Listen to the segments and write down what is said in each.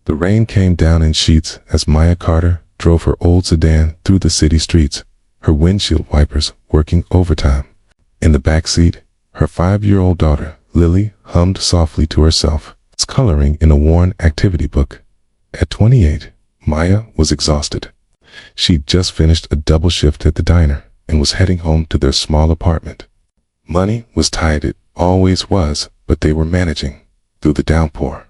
The rain came down in sheets as Maya Carter drove her old sedan through the city streets, her windshield wipers working overtime. In the back seat, her 5-year-old daughter, Lily, hummed softly to herself, coloring in a worn activity book. At 28, Maya was exhausted. She'd just finished a double shift at the diner and was heading home to their small apartment. Money was tight, it always was, but they were managing through the downpour.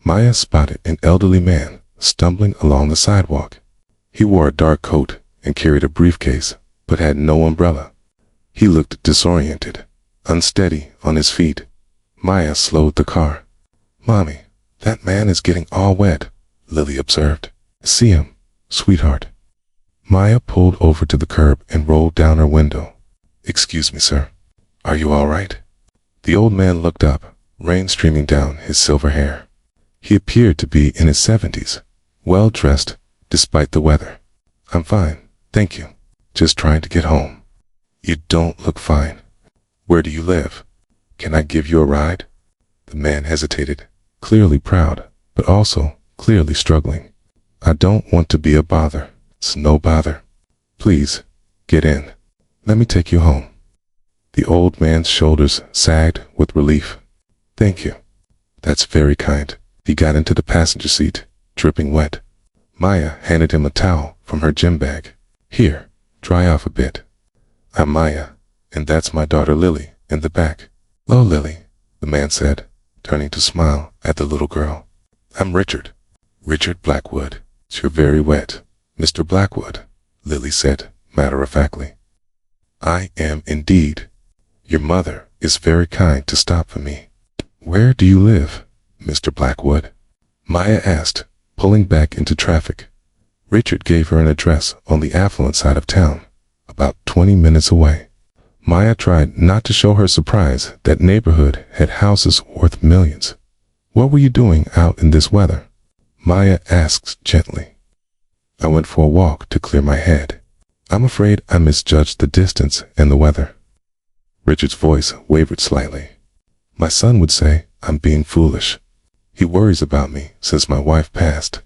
Maya spotted an elderly man stumbling along the sidewalk. He wore a dark coat and carried a briefcase, but had no umbrella. He looked disoriented, unsteady on his feet. Maya slowed the car. "Mommy, that man is getting all wet," Lily observed. "See him, sweetheart." Maya pulled over to the curb and rolled down her window. "Excuse me, sir. Are you all right?" The old man looked up, rain streaming down his silver hair. He appeared to be in his 70s, well dressed despite the weather. "I'm fine, thank you. Just trying to get home." "You don't look fine. Where do you live? Can I give you a ride?" The man hesitated, clearly proud, but also clearly struggling. "I don't want to be a bother." "It's no bother. Please, get in. Let me take you home." The old man's shoulders sagged with relief. "Thank you. That's very kind." He got into the passenger seat, dripping wet. Maya handed him a towel from her gym bag. "Here, dry off a bit." "I'm Maya, and that's my daughter Lily in the back." "Hello, Lily," the man said, turning to smile at the little girl. "I'm Richard. Richard Blackwood. You're very wet, Mr. Blackwood," Lily said matter-of-factly. "I am indeed. Your mother is very kind to stop for me." "Where do you live, Mr. Blackwood?" Maya asked, pulling back into traffic. Richard gave her an address on the affluent side of town, about 20 minutes away. Maya tried not to show her surprise that neighborhood had houses worth millions. "What were you doing out in this weather?" Maya asked gently. "I went for a walk to clear my head. I'm afraid I misjudged the distance and the weather." Richard's voice wavered slightly. "My son would say I'm being foolish. He worries about me since my wife passed.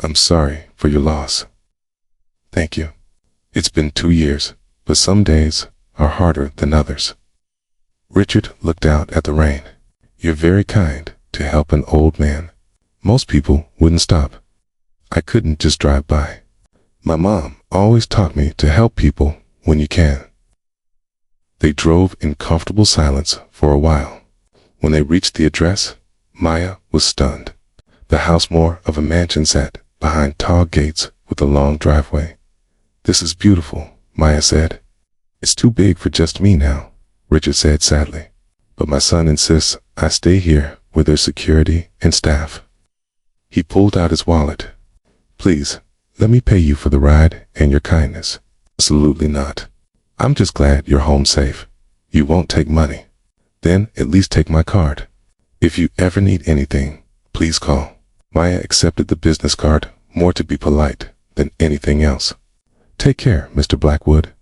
I'm sorry for your loss." "Thank you. It's been 2 years, but some days are harder than others." Richard looked out at the rain. "You're very kind to help an old man. Most people wouldn't stop. I couldn't just drive by. My mom always taught me to help people when you can." They drove in comfortable silence for a while. When they reached the address, Maya was stunned. The house, more of a mansion, sat behind tall gates with a long driveway. "This is beautiful," Maya said. "It's too big for just me now," Richard said sadly. "But my son insists I stay here with their security and staff." He pulled out his wallet. "Please, let me pay you for the ride and your kindness." "Absolutely not. I'm just glad you're home safe. You won't take money. Then at least take my card. If you ever need anything, please call." Maya accepted the business card, more to be polite than anything else. "Take care, Mr. Blackwood.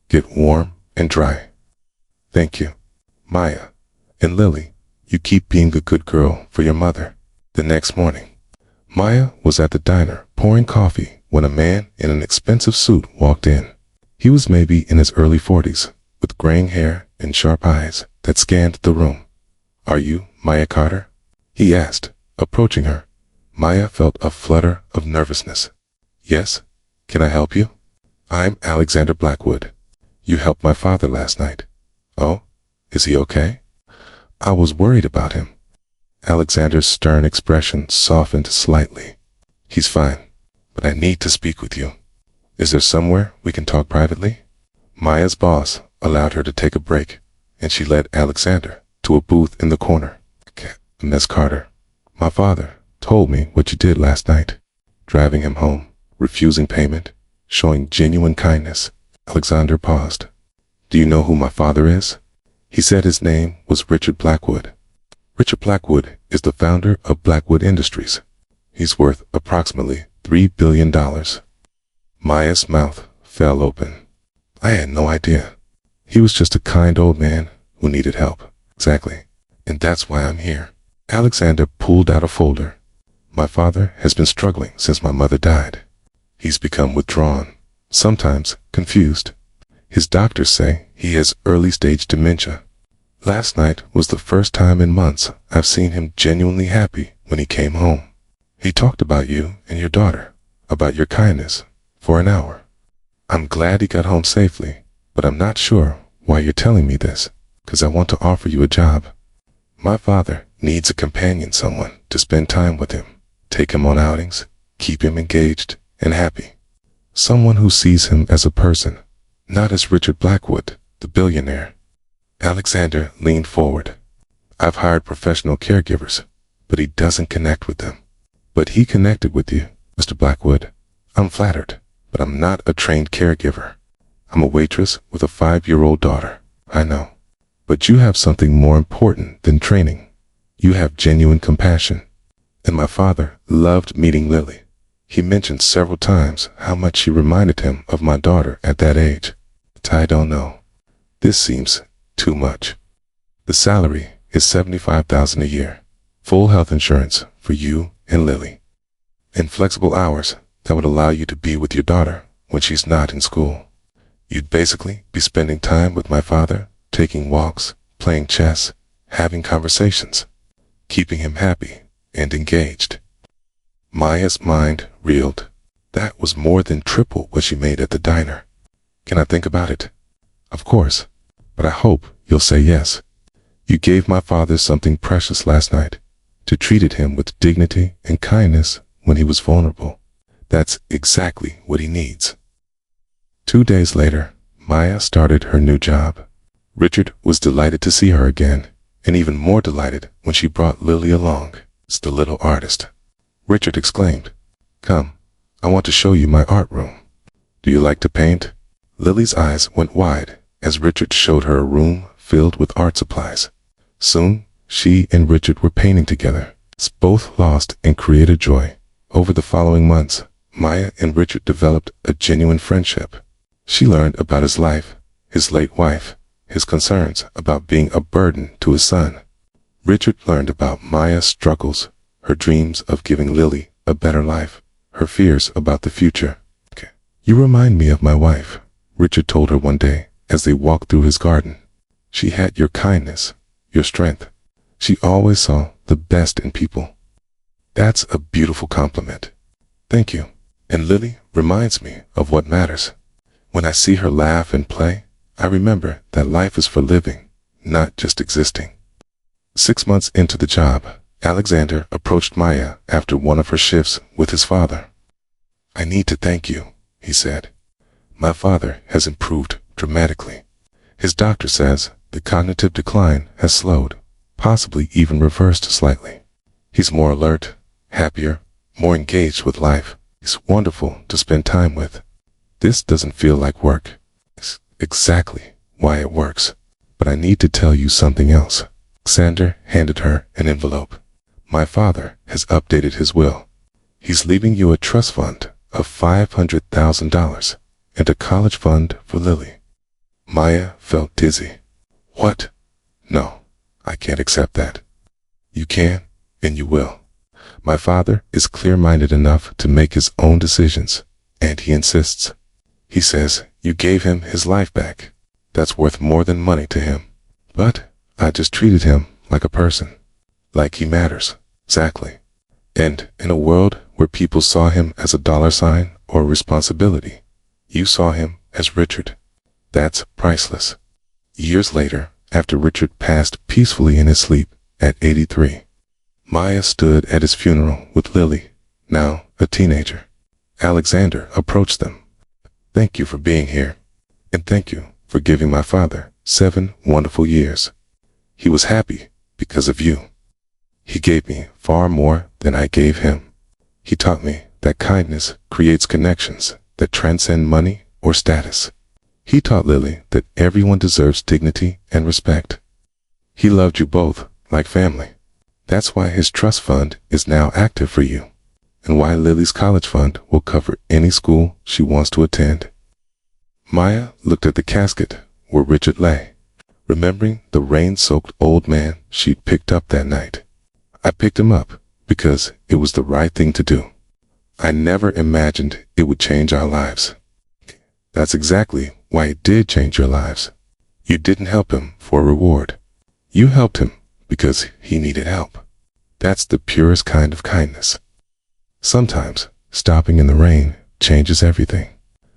Get warm and dry." "Thank you, Maya. And Lily, you keep being a good girl for your mother." The next morning, Maya was at the diner pouring coffee when a man in an expensive suit walked in. He was maybe in his early 40s, with graying hair and sharp eyes that scanned the room. "Are you Maya Carter?" he asked, approaching her. Maya felt a flutter of nervousness. "Yes, can I help you?" "I'm Alexander Blackwood. You helped my father last night." "Oh, is he okay?" "I was worried about him." Alexander's stern expression softened slightly. "He's fine, but I need to speak with you. Is there somewhere we can talk privately?" Maya's boss allowed her to take a break, and she led Alexander to a booth in the corner. "Miss Carter, my father told me what you did last night, driving him home, refusing payment, showing genuine kindness." Alexander paused. "Do you know who my father is?" He said his name was Richard Blackwood. Richard Blackwood is the founder of Blackwood Industries. He's worth approximately $3 billion. Maya's mouth fell open. "I had no idea. He was just a kind old man who needed help." "Exactly. And that's why I'm here." Alexander pulled out a folder. My father has been struggling since my mother died. He's become withdrawn, sometimes confused. His doctors say he has early-stage dementia. Last night was the first time in months I've seen him genuinely happy when he came home. He talked about you and your daughter, about your kindness, for an hour. I'm glad he got home safely, but I'm not sure why you're telling me this, 'cause I want to offer you a job. My father needs a companion, someone to spend time with him, take him on outings, keep him engaged and happy. Someone who sees him as a person, not as Richard Blackwood, the billionaire. Alexander leaned forward. I've hired professional caregivers, but he doesn't connect with them. But he connected with you, Mr. Blackwood. I'm flattered, but I'm not a trained caregiver. I'm a waitress with a 5-year-old daughter, I know. But you have something more important than training. You have genuine compassion. And my father loved meeting Lily. He mentioned several times how much she reminded him of my daughter at that age. But I don't know. This seems too much. The salary is $75,000 a year. Full health insurance for you and Lily. And flexible hours that would allow you to be with your daughter when she's not in school. You'd basically be spending time with my father, taking walks, playing chess, having conversations, keeping him happy and engaged. Maya's mind reeled. That was more than triple what she made at the diner. Can I think about it? Of course, but I hope you'll say yes. You gave my father something precious last night, to treated him with dignity and kindness when he was vulnerable. That's exactly what he needs. 2 days later, Maya started her new job. Richard was delighted to see her again, and even more delighted when she brought Lily along. It's the little artist. Richard exclaimed, "Come, I want to show you my art room. Do you like to paint?" Lily's eyes went wide as Richard showed her a room filled with art supplies. Soon, she and Richard were painting together, both lost in creative joy. Over the following months, Maya and Richard developed a genuine friendship. She learned about his life, his late wife, his concerns about being a burden to his son. Richard learned about Maya's struggles, her dreams of giving Lily a better life, her fears about the future. "You remind me of my wife," Richard told her one day as they walked through his garden. "She had your kindness, your strength. She always saw the best in people." That's a beautiful compliment. Thank you. And Lily reminds me of what matters. When I see her laugh and play, I remember that life is for living, not just existing. 6 months into the job, Alexander approached Maya after one of her shifts with his father. "I need to thank you," he said. "My father has improved dramatically. His doctor says the cognitive decline has slowed, possibly even reversed slightly. He's more alert, happier, more engaged with life. He's wonderful to spend time with. This doesn't feel like work. It's exactly why it works. But I need to tell you something else." Alexander handed her an envelope. "My father has updated his will. He's leaving you a trust fund of $500,000 and a college fund for Lily." Maya felt dizzy. "What? No, I can't accept that." "You can, and you will. My father is clear-minded enough to make his own decisions, and he insists. He says you gave him his life back. That's worth more than money to him. But I just treated him like a person, like he matters, exactly. And in a world where people saw him as a dollar sign or a responsibility, you saw him as Richard. That's priceless." Years later, after Richard passed peacefully in his sleep at 83, Maya stood at his funeral with Lily, now a teenager. Alexander approached them. "Thank you for being here, and thank you for giving my father 7 wonderful years. He was happy because of you. He gave me far more than I gave him. He taught me that kindness creates connections that transcend money or status. He taught Lily that everyone deserves dignity and respect. He loved you both like family. That's why his trust fund is now active for you, and why Lily's college fund will cover any school she wants to attend." Maya looked at the casket where Richard lay, remembering the rain-soaked old man she'd picked up that night. "I picked him up," because it was the right thing to do. I never imagined it would change our lives. That's exactly why it did change your lives. You didn't help him for a reward. You helped him because he needed help. That's the purest kind of kindness. Sometimes stopping in the rain changes everything.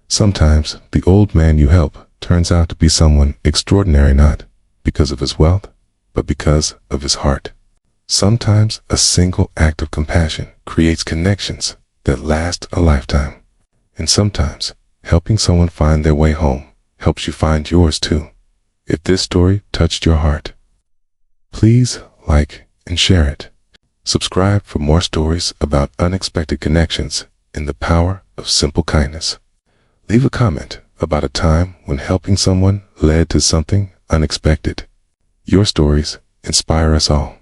Sometimes the old man you help turns out to be someone extraordinary, not because of his wealth, but because of his heart. Sometimes a single act of compassion creates connections that last a lifetime. And sometimes helping someone find their way home helps you find yours too. If this story touched your heart, please like and share it. Subscribe for more stories about unexpected connections and the power of simple kindness. Leave a comment about a time when helping someone led to something unexpected. Your stories inspire us all.